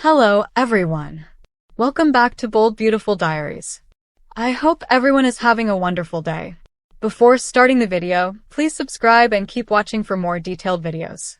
Hello, everyone. Welcome back to Bold Beautiful Diaries. I hope everyone is having a wonderful day. Before starting the video, please subscribe and keep watching for more detailed videos.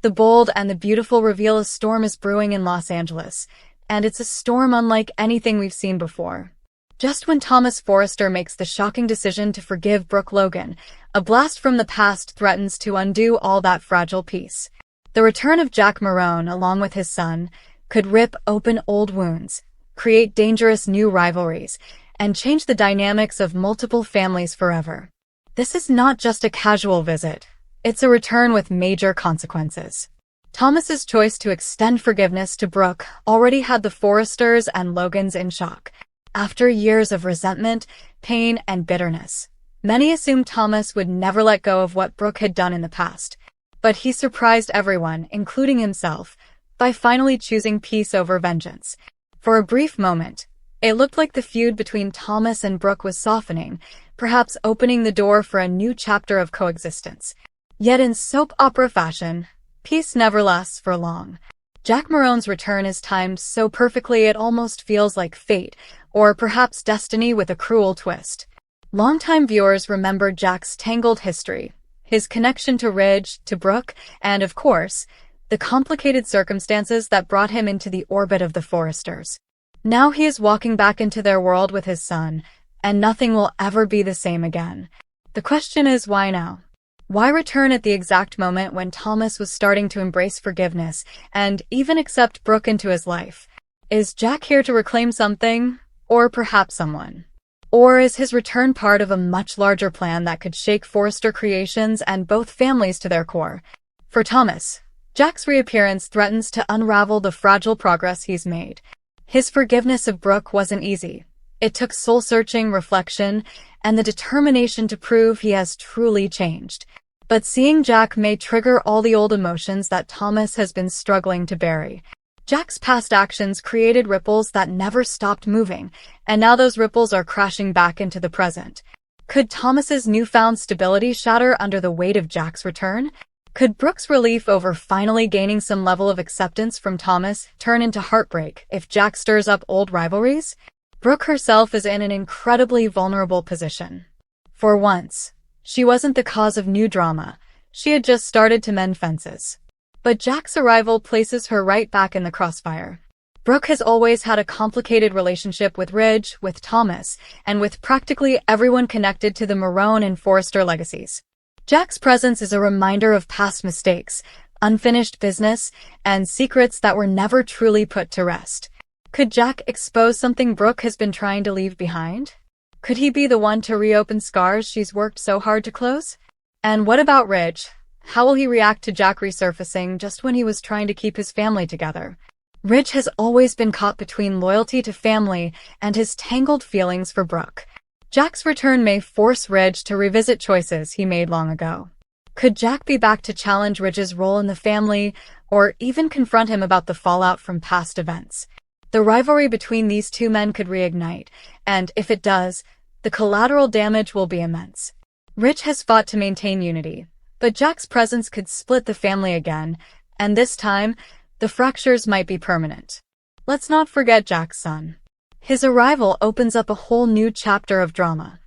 The Bold and the Beautiful reveal a storm is brewing in Los Angeles, and it's a storm unlike anything we've seen before. Just when Thomas Forrester makes the shocking decision to forgive Brooke Logan, a blast from the past threatens to undo all that fragile peace. The return of Jack Marone, along with his son, could rip open old wounds, create dangerous new rivalries, and change the dynamics of multiple families forever. This is not just a casual visit. It's a return with major consequences. Thomas's choice to extend forgiveness to Brooke already had the Forresters and Logans in shock. After years of resentment, pain, and bitterness, many assumed Thomas would never let go of what Brooke had done in the past. But he surprised everyone, including himself, by finally choosing peace over vengeance. For a brief moment, it looked like the feud between Thomas and Brooke was softening, perhaps opening the door for a new chapter of coexistence. Yet in soap opera fashion, peace never lasts for long. Jack Marone's return is timed so perfectly it almost feels like fate, or perhaps destiny with a cruel twist. Longtime viewers remember Jack's tangled history, his connection to Ridge, to Brooke, and of course, the complicated circumstances that brought him into the orbit of the Forresters. Now he is walking back into their world with his son, and nothing will ever be the same again. The question is, why now? Why return at the exact moment when Thomas was starting to embrace forgiveness and even accept Brooke into his life? Is Jack here to reclaim something, or perhaps someone? Or is his return part of a much larger plan that could shake Forrester Creations and both families to their core? For Thomas, Jack's reappearance threatens to unravel the fragile progress he's made. His forgiveness of Brooke wasn't easy. It took soul-searching reflection and the determination to prove he has truly changed. But seeing Jack may trigger all the old emotions that Thomas has been struggling to bury. Jack's past actions created ripples that never stopped moving, and now those ripples are crashing back into the present. Could Thomas's newfound stability shatter under the weight of Jack's return? Could Brooke's relief over finally gaining some level of acceptance from Thomas turn into heartbreak if Jack stirs up old rivalries? Brooke herself is in an incredibly vulnerable position. For once, she wasn't the cause of new drama. She had just started to mend fences. But Jack's arrival places her right back in the crossfire. Brooke has always had a complicated relationship with Ridge, with Thomas, and with practically everyone connected to the Marone and Forrester legacies. Jack's presence is a reminder of past mistakes, unfinished business, and secrets that were never truly put to rest. Could Jack expose something Brooke has been trying to leave behind? Could he be the one to reopen scars she's worked so hard to close? And what about Ridge? How will he react to Jack resurfacing just when he was trying to keep his family together? Ridge has always been caught between loyalty to family and his tangled feelings for Brooke. Jack's return may force Ridge to revisit choices he made long ago. Could Jack be back to challenge Ridge's role in the family, or even confront him about the fallout from past events? The rivalry between these two men could reignite, and if it does, the collateral damage will be immense. Ridge has fought to maintain unity, but Jack's presence could split the family again, and this time, the fractures might be permanent. Let's not forget Jack's son. His arrival opens up a whole new chapter of drama.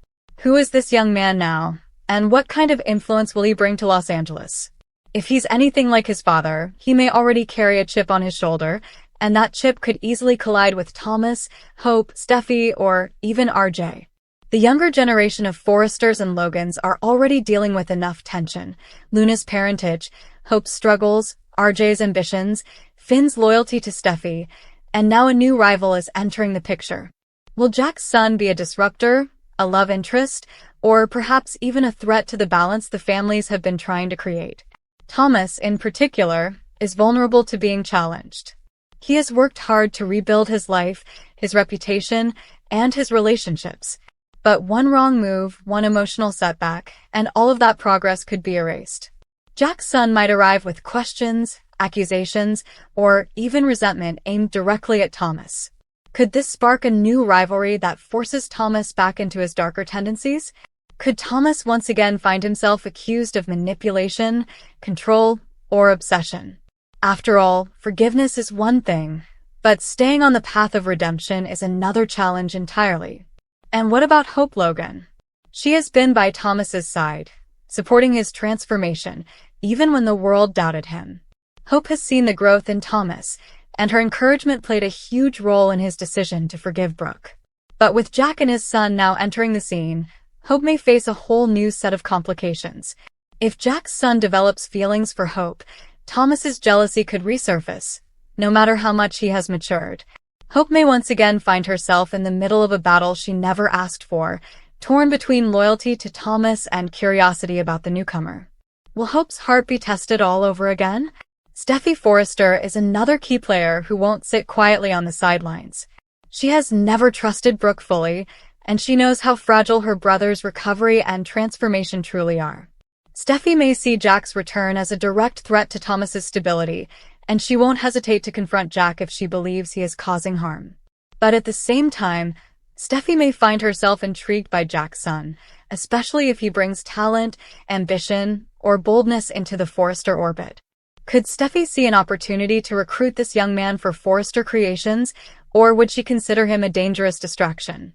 Who is this young man now, and what kind of influence will he bring to Los Angeles? If he's anything like his father, he may already carry a chip on his shoulder, and that chip could easily collide with Thomas, Hope, Steffi, or even RJ. The younger generation of Forresters and Logans are already dealing with enough tension. Luna's parentage, Hope's struggles, RJ's ambitions, Finn's loyalty to Steffi, and now a new rival is entering the picture. Will Jack's son be a disruptor, a love interest, or perhaps even a threat to the balance the families have been trying to create? Thomas, in particular, is vulnerable to being challenged. He has worked hard to rebuild his life, his reputation, and his relationships. But one wrong move, one emotional setback, and all of that progress could be erased. Jack's son might arrive with questions, accusations, or even resentment aimed directly at Thomas. Could this spark a new rivalry that forces Thomas back into his darker tendencies? Could Thomas once again find himself accused of manipulation, control, or obsession? After all, forgiveness is one thing, But staying on the path of redemption is another challenge entirely. And what about Hope Logan? She has been by Thomas's side, supporting his transformation, even when the world doubted him. Hope has seen the growth in Thomas, and her encouragement played a huge role in his decision to forgive Brooke. But with Jack and his son now entering the scene, Hope may face a whole new set of complications. If Jack's son develops feelings for Hope, Thomas's jealousy could resurface, no matter how much he has matured. Hope may once again find herself in the middle of a battle she never asked for, torn between loyalty to Thomas and curiosity about the newcomer. Will Hope's heart be tested all over again? Steffy Forrester is another key player who won't sit quietly on the sidelines. She has never trusted Brooke fully, and she knows how fragile her brother's recovery and transformation truly are. Steffy may see Jack's return as a direct threat to Thomas's stability, and she won't hesitate to confront Jack if she believes he is causing harm. But at the same time, Steffy may find herself intrigued by Jack's son, especially if he brings talent, ambition, or boldness into the Forrester orbit. Could Steffy see an opportunity to recruit this young man for Forrester Creations, or would she consider him a dangerous distraction?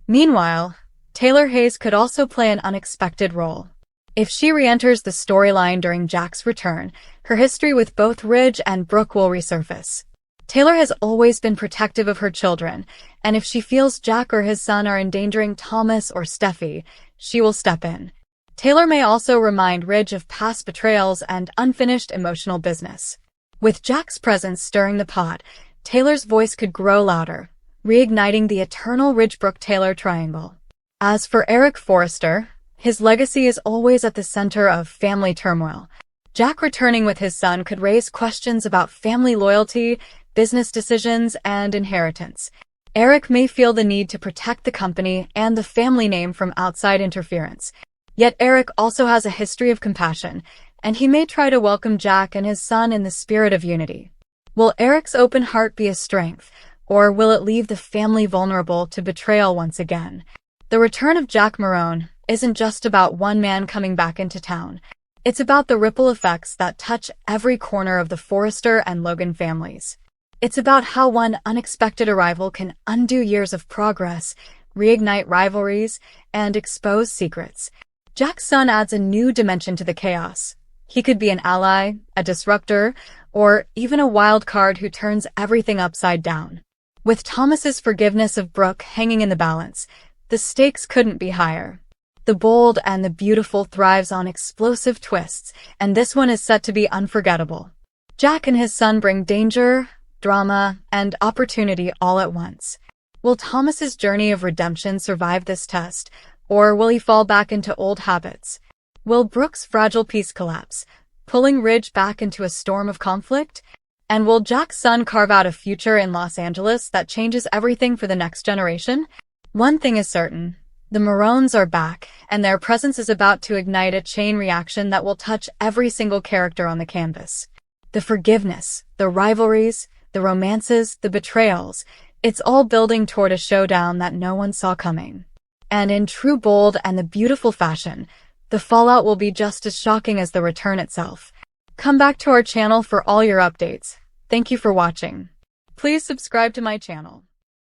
Meanwhile, Taylor Hayes could also play an unexpected role. If she re-enters the storyline during Jack's return, her history with both Ridge and Brooke will resurface. Taylor has always been protective of her children, and if she feels Jack or his son are endangering Thomas or Steffy, she will step in. Taylor may also remind Ridge of past betrayals and unfinished emotional business. With Jack's presence stirring the pot, Taylor's voice could grow louder, reigniting the eternal Ridge-Brooke-Taylor triangle. As for Eric Forrester, his legacy is always at the center of family turmoil. Jack returning with his son could raise questions about family loyalty, business decisions, and inheritance. Eric may feel the need to protect the company and the family name from outside interference. Yet Eric also has a history of compassion, and he may try to welcome Jack and his son in the spirit of unity. Will Eric's open heart be a strength, or will it leave the family vulnerable to betrayal once again? The return of Jack Marone isn't just about one man coming back into town. It's about the ripple effects that touch every corner of the Forrester and Logan families. It's about how one unexpected arrival can undo years of progress, reignite rivalries, and expose secrets. Jack's son adds a new dimension to the chaos. He could be an ally, a disruptor, or even a wild card who turns everything upside down. With Thomas's forgiveness of Brooke hanging in the balance, the stakes couldn't be higher. The bold and the beautiful thrives on explosive twists, and this one is set to be unforgettable. Jack and his son bring danger, drama, and opportunity all at once. Will Thomas's journey of redemption survive this test, or will he fall back into old habits? Will Brooke's fragile peace collapse, pulling Ridge back into a storm of conflict? And will Jack's son carve out a future in Los Angeles that changes everything for the next generation? One thing is certain. The Marones are back, and their presence is about to ignite a chain reaction that will touch every single character on the canvas. The forgiveness, the rivalries, the romances, the betrayals, it's all building toward a showdown that no one saw coming. And in true bold and the beautiful fashion, the fallout will be just as shocking as the return itself. Come back to our channel for all your updates. Thank you for watching. Please subscribe to my channel.